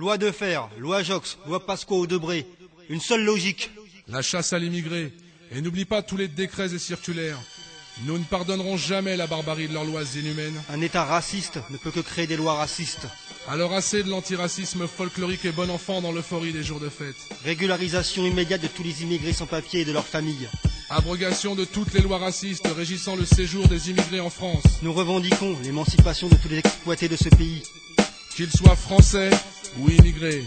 Loi Defferre, loi Jox, loi Pasqua-Debré. Une seule logique. La chasse à l'immigré. Et n'oublie pas tous les décrets et circulaires. Nous ne pardonnerons jamais la barbarie de leurs lois inhumaines. Un État raciste ne peut que créer des lois racistes. Alors assez de l'antiracisme folklorique et bon enfant dans l'euphorie des jours de fête. Régularisation immédiate de tous les immigrés sans papier et de leurs familles. Abrogation de toutes les lois racistes régissant le séjour des immigrés en France. Nous revendiquons l'émancipation de tous les exploités de ce pays. Qu'ils soient français ou immigrés.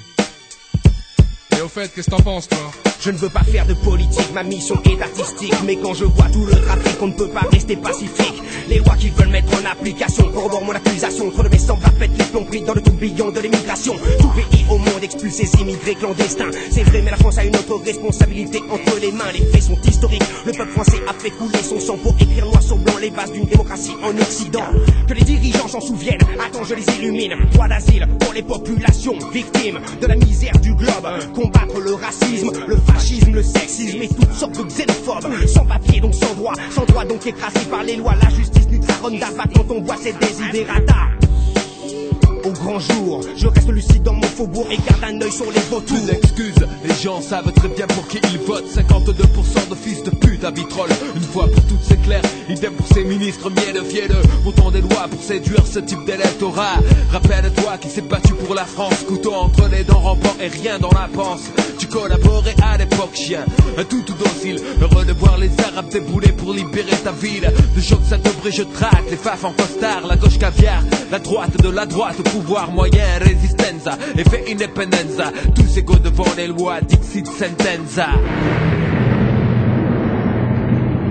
Et au fait, qu'est-ce que t'en penses, toi? Je ne veux pas faire de politique, ma mission est artistique. Mais quand je vois tout le trafic, on ne peut pas rester pacifique. Les lois qu'ils veulent mettre en application corroborent mon accusation. Trop de mes semblables pètent les plombs pris dans le tourbillon de l'immigration. Tout pays au monde expulse ces immigrés clandestins. C'est vrai, mais la France a une autre responsabilité entre les mains. Les faits sont historiques. Le peuple français a fait couler son sang pour écrire noir sur blanc les bases d'une démocratie en Occident. Que les dirigeants s'en souviennent, attends je les illumine. Droit d'asile pour les populations victimes de la misère du globe. Combattre le racisme, le fascisme, le sexisme et toutes sortes de xénophobes. Sans papier donc sans droit donc écrasé par les lois. La justice nique sa ronde d'avant quand on voit ces désidérata. Au grand jour, je reste lucide dans mon faubourg et garde un œil sur les vautours. Une excuse, les gens savent très bien pour qui ils votent. 52% de fils de pute à vitrolles. Une fois pour toutes c'est clair, idem pour ces ministres mielleux fielleux. Votant des lois pour séduire ce type d'électorat. Rappelle-toi qui s'est battu pour la France. Couteau entre les dents rampant et rien dans la panse. Tu collaborais à l'époque chien, un tout docile. Heureux de voir les arabes débouler pour libérer ta ville. De Jox à Debré je traque les faf en costard. La gauche caviar, la droite de la droite. Pouvoir moyen, résistenza, effet independenza. Tous égaux devant les lois, dixit sentenza.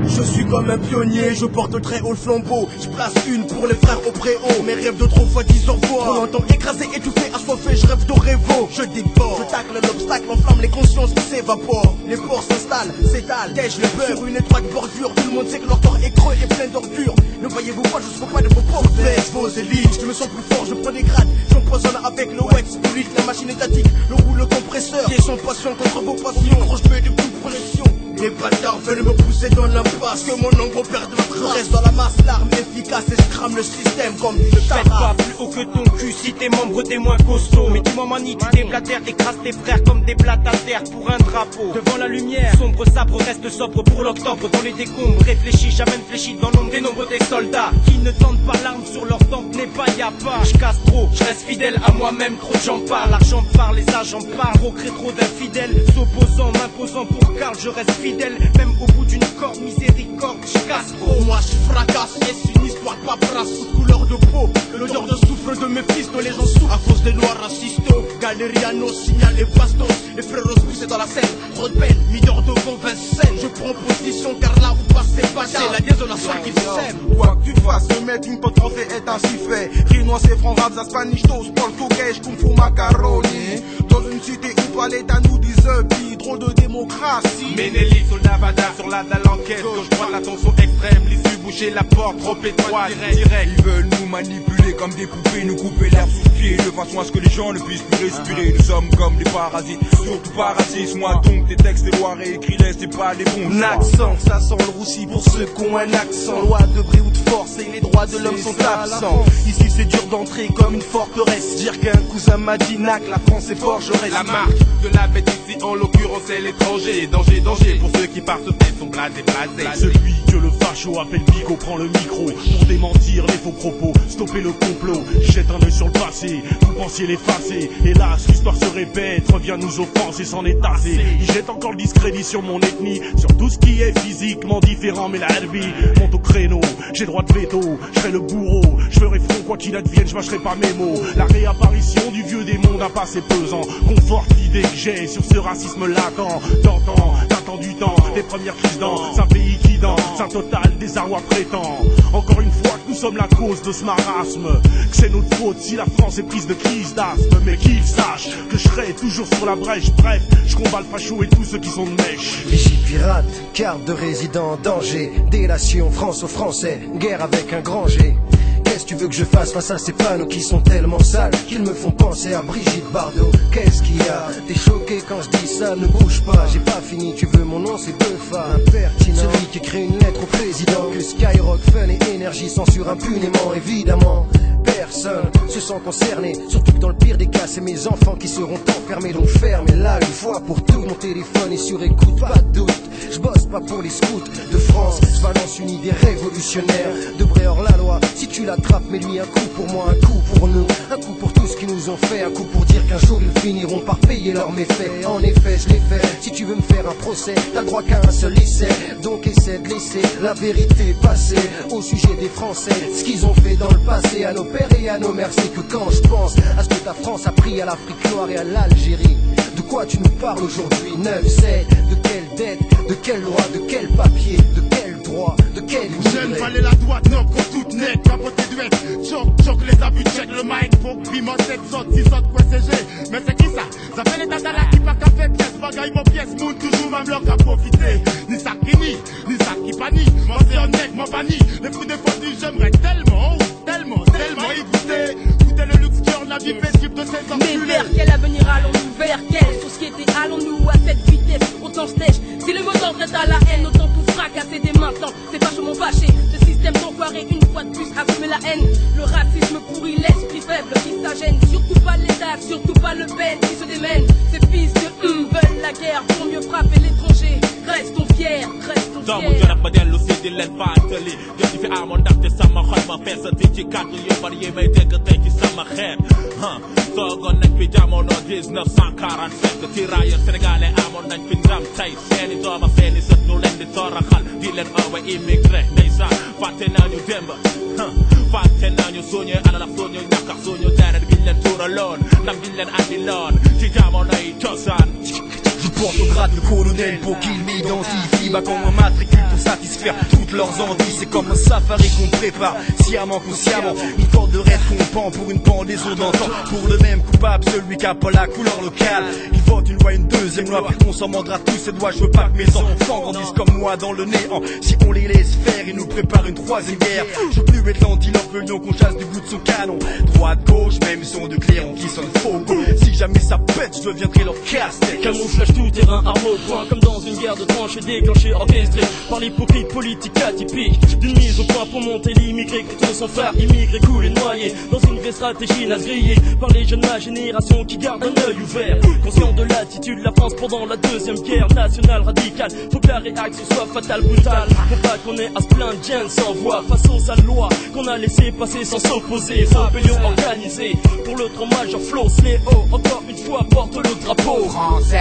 Je suis comme un pionnier, je porte très haut le flambeau. Je place une pour les frères au préau. Mes rêves de trop fois disent au revoir. Trop longtemps écrasé, étouffé, assoiffé, je rêve de révo. Je déborde, je tacle l'obstacle, enflamme les consciences qui s'évaporent. Les porcs s'installent, s'étalent, tèche le beurre. Sur une étroite bordure, tout le monde sait que leur corps est creux et plein d'ordures. Ne voyez-vous pas, je suis pas de vos portes. Baisse vos élites, je me sens plus fort, je prends des grades. J'empoisonne avec le wax, fluide, la machine étatique. Le rouleau compresseur, qui est sans passion contre vos passions. Gros, je mets des coups de pression. Les bâtards veulent me pousser dans l'impasse. Que mon ombre perde la trace. Je reste dans la masse, l'arme efficace et je crame le système comme une Faites pas plus haut que ton cul si tes membres t'es moins costaud. Mais tu m'en manies, tu déblatères, t'écrases tes frères comme des blattes à terre pour un drapeau. Devant la lumière, sombre sabre reste sobre pour l'octobre. Dans les décombres, réfléchis, jamais fléchi dans l'ombre des nombres des soldats. Qui ne tentent pas l'arme sur leur tempe n'est pas y'a pas. Je casse trop, je reste fidèle à moi-même, trop j'en parle. L'argent parle, les agents parlent, recrée trop d'infidèles. S'opposant, m'imposant pour Karl, je reste fidèle. Même au bout d'une corde, miséricorde, je casse trop. Moi je fracasse, et c'est une histoire de paperasse. Toute couleur de peau, l'odeur de souffle de mes fils. Les gens souffrent à cause des lois racistes. Galériano signale les bastos. Les frères poussés dans la scène. Rebelle, mineur devant Vincennes. Je prends position car là où passe c'est pas c'est la désolation qu'ils sèment. Quoi que tu fasses, le mec une pote français est ainsi fait. Rinois c'est franc, rabza, spanish, toast, portugais, kung fu, macaroni. Dans une cité où pas l'État nous dit trop de démocratie. Ménélis au Nevada sur la dalle enquête. Gauche droite la tension extrême. L'issue boucher la porte trop étroite. Direct. Ils veulent nous manipuler comme des poupées, nous couper l'air sous le pied de façon à ce que les gens ne puissent plus respirer. Nous sommes comme des parasites, surtout pas racistes. Moi donc tes textes, tes lois réécris-les, c'est pas les bons. Un accent, ça sent le roussi pour ceux qui ont un accent. Loi de bris ou de force et les droits de l'homme sont absents. Ici c'est dur d'entrer comme une forteresse. Dire qu'un cousin m'a dit nac, la France est forgeresse. La marque de la bête ici en l'occurrence c'est l'étranger. Danger, danger pour ceux qui par ce fait sont blasés, blasés. Celui que le facho appelle Bigot prend le micro pour démentir les faux propos, stopper le complot. Jette un œil sur le passé, vous pensiez l'effacer. Hélas, l'histoire se répète, revient nous offenser, s'en est assez. Il jette encore le discrédit sur mon ethnie, sur tout ce qui est physiquement différent. Mais la vie monte au créneau, j'ai droit de veto, je serai le bourreau. Je ferai front quoi qu'il advienne, je mâcherai pas mes mots. La réapparition du vieux démon d'un passé pesant conforte l'idée que j'ai sur ce racisme latent. T'attends du temps, les premières crises dans un pays qui danse, un total désarroi prétend. Encore une fois que nous sommes la cause de ce marasme, que c'est notre faute si la France est prise de crise d'asthme. Mais qu'ils sachent que je serai toujours sur la brèche. Bref, je combats le facho et tous ceux qui sont de mèche. Vigipirate, carte de résident en danger. Délation France aux Français, guerre avec un grand G. Qu'est-ce que tu veux que je fasse face à ces panneaux qui sont tellement sales qu'ils me font penser à Brigitte Bardot? Qu'est-ce qu'il y a? T'es choqué quand je dis ça? Ne bouge pas, j'ai pas fini, tu veux mon nom, c'est Beufa. Impertinent, celui qui écrit une lettre au président. Que Skyrock, Fun et Énergie censurent impunément, évidemment. personne se sent concerné. Surtout que dans le pire des cas, c'est mes enfants qui seront enfermés. Donc fermez là une fois pour tout. Mon téléphone est sur écoute, pas de doute. Je bosse pas pour les scouts de France. Je balance une idée révolutionnaire de Bré hors la loi. Si tu l'attrapes, mets-lui un coup pour moi, un coup pour nous, un coup pour tout ce qu'ils nous ont fait, un coup pour dire qu'un jour ils finiront par payer leurs méfaits. En effet, je l'ai fait. Si tu veux me faire un procès, t'as le droit qu'à un seul essai. Donc essaie de laisser la vérité passer au sujet des Français, ce qu'ils ont fait dans le passé à nos pères et à nos mères. C'est que quand je pense à ce que ta France a pris à l'Afrique noire et à l'Algérie, de quoi tu nous parles aujourd'hui? 9-7, de quelle dette, de quelle loi, de quel papier, de quel droit, de quel jeune fallait la droite, non, qu'on toute nette, capoté duette, choc les abus, check le mic, faut que piment, 7 saute, 6 saute, quoi c'est G, mais c'est qui ça? Ça fait les tatala qui pas qu'à faire pièce, bagaille mon pièce, moun toujours même l'homme qu'à profiter, ni ça qui nie, ni ça qui panie, moi c'est honnête, moi banni, les fous des fondus, j'aimerais tellement y goûter le luxe qui en a vie paisible de ces enculés. Mais vers quel avenir allons-nous? Vers quelle société allons-nous à cette vitesse? Autant je tèche, si le mot d'ordre est à la haine, autant tout fracasser dès maintenant. C'est vachement fâché, ce système d'enfoiré une fois de plus assumer la haine. Le racisme pourrit l'esprit faible qui s'agène. Surtout pas l'État, surtout pas le Ben qui se démène. Ces fils de veulent la guerre, pour mieux frapper l'étranger. Restons fiers, restons fiers. Toogoon nañ fi jamono 1947 tirailleur sénégalais amoon nañ fi ndam tey seeni dooma seeni sët ñu leen di toroxal di leen oowe immigré ndeysaan fàtte nañu démb fàtte nañu suñu alal ak suñu ñàkk ak suñu deret giñ leen tuuraloon ndam giñ leen andiloon ci jamono yi cosaan. Je porte au grade de colonel pour qu'ils m'identifient. Bah qu'on me matricule pour satisfaire toutes leurs envies. C'est comme un safari qu'on prépare, sciemment consciemment. Une corde de rêve qu'on pend pour une pendaison d'antan. Pour le même coupable, celui qui a pas la couleur locale. Il vote une loi, une deuxième loi, puis qu'on s'en mandera tous ses doigts. Je veux pas que mes enfants grandissent comme moi dans le néant. Si on les laisse faire, ils nous préparent une troisième guerre. Je veux plus être l'antilope, le lion qu'on chasse du bout de son canon. Droite, gauche, même son de clairon qui sonne faux. Si jamais ça pète, je deviendrai leur casse-tête. Camouflage tout terrain, arme au point, comme dans une guerre de tranchées déclenchée, orchestrée par l'hypocrite politique atypique d'une mise au point pour monter l'immigré contre son frère immigré coulé noyé dans une vraie stratégie naze grillée par les jeunes de ma génération qui gardent un œil ouvert, conscient de l'attitude de la France pendant la deuxième guerre nationale radicale. Faut que la réaction soit fatale, brutale, faut pas qu'on ait à se plaindre, Jen sans voix face aux sales lois qu'on a laissé passer sans s'opposer. Rébellion organisée pour le trop majeur Flo Sléo, encore une fois porte le drapeau français.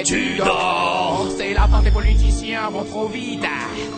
Tu dors, c'est la fin des politiciens vont trop vite.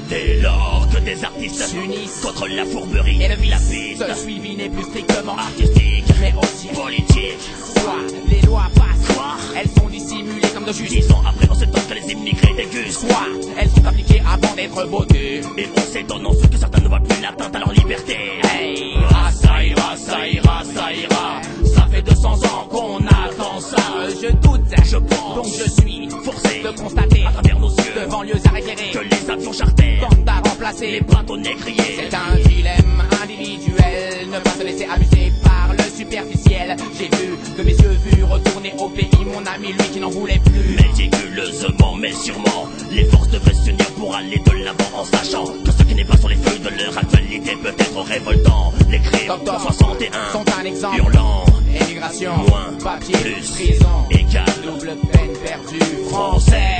Dès lors que des artistes s'unissent contre la fourberie et le vice, la piste, ce suivi n'est plus strictement artistique, mais aussi politique. Soit les lois passent, soit elles sont dissimulées comme de justice. 10 ans après, on s'étonne que les immigrés dégustent. Soit elles sont appliquées avant d'être votées. Et on s'étonne ensuite que certains ne voient plus l'atteinte à leur liberté. Hey, ça ira, ça ira, ça ira. Ça fait 200 ans qu'on attend ça. Je doute, je pense, donc je suis forcé de constater à travers nos yeux devant lieux arrêtés que les avions charters tentent à remplacer les bâtonnets grillés. C'est un dilemme individuel, ne pas se laisser abuser par le superficiel. J'ai vu que mes yeux vus retourner au pays, mon ami lui qui n'en voulait plus. Méticuleusement mais sûrement, les forces devraient s'unir pour aller de l'avant en sachant que ce qui n'est pas sur les feuilles de leur actualité peut être révoltant. Les crimes Docteur 61 sont un exemple hurlant. Émigration, moins, papier, plus, prison, égal, double peine perdue. Français,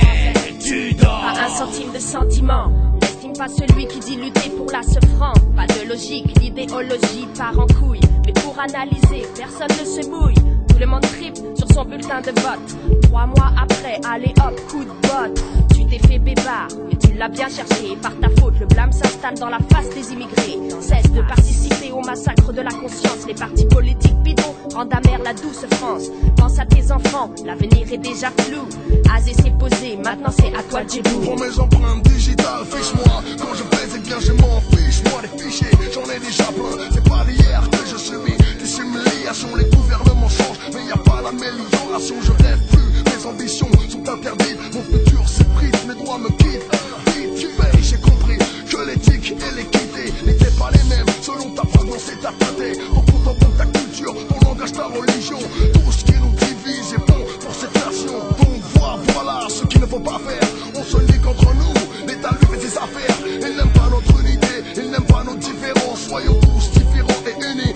tu dors. Pas un centime de sentiment, n'estime pas celui qui dit lutter pour la franc. Pas de logique, l'idéologie part en couille. Mais pour analyser, personne ne se mouille. Tout le monde tripe sur son bulletin de vote. 3 mois après, allez hop, coup de botte. Tu t'es fait bébard, mais tu l'as bien cherché. Par ta faute, le blâme s'installe dans la face des immigrés. Cesse de participer au massacre de la conscience. Les partis politiques bidons rendent amère la douce France. Pense à tes enfants, l'avenir est déjà flou. Azé s'est posé, maintenant c'est à toi de djebou. Pour mes empreintes digitales, fiche-moi. Quand je baise, eh bien je m'en fiche. Moi les fichiers, j'en ai déjà plein. C'est pas d'hier que je subis des humiliations. Les gouvernements changent, mais y a pas d'amélioration. Je rêve plus, mes ambitions sont interdites. Mon futur s'effrite, mes droits me quittent. Vite, tu payes, j'ai compris que l'éthique et l'équité n'étaient pas les mêmes. Selon ta provenance et ta pâté, en comptant ta culture, ton langage, ta religion. Tout ce qui nous divise est bon pour cette nation. Donc voilà ce qu'il ne faut pas faire. On se lie contre nous, l'État lui fait ses affaires. Il n'aime pas notre unité, il n'aime pas nos différences. Soyons tous différents et unis.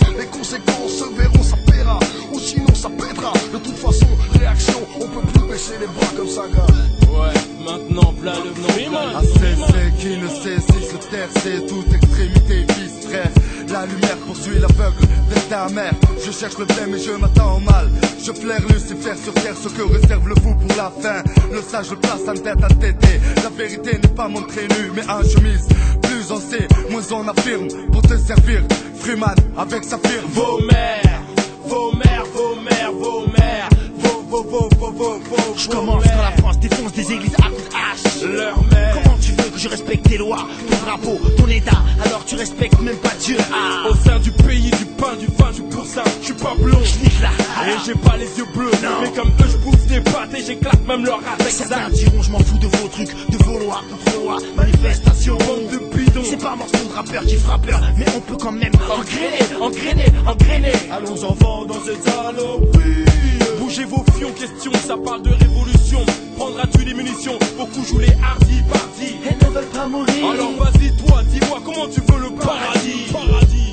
saga. Ouais, maintenant plat le nom. ACC qui ne sait si se taire, c'est toute extrémité vice frère. La lumière poursuit l'aveugle, destin amer. Je cherche le bien mais je m'attends au mal. Je flaire Lucifer sur terre, ce que réserve le fou pour la fin. Le sage le place en tête à tété. La vérité n'est pas montrée nue mais en chemise. Plus on sait, moins on affirme. Pour te servir, Freeman avec sa firme. Vos mères, vos mères, vos mères, vos mères. Je commence quand la France défonce des églises à coups de hache. Leur mère. Comment tu veux que je respecte tes lois, ton drapeau, ton état, alors tu respectes même pas Dieu. Ah. Au sein du pays, du pain, du vin, du pourcin, je suis pas blond. Je nique la. Et j'ai pas les yeux bleus. Non. Mais comme eux, je bouffe des pâtes et j'éclate même leur race. Certains diront je m'en fous de vos trucs, de vos lois, contre lois, manifestations. Bande de bidons. C'est pas un morceau de rappeur qui fera peur, mais on peut quand même engrainer. Allons enfants dans cette saloperie. Bougez vos fions, question, ça parle de révolution. Prendras-tu les munitions? Beaucoup jouent les hardis, partis. Elles ne veulent pas mourir. Alors vas-y toi, dis-moi comment tu veux le paradis.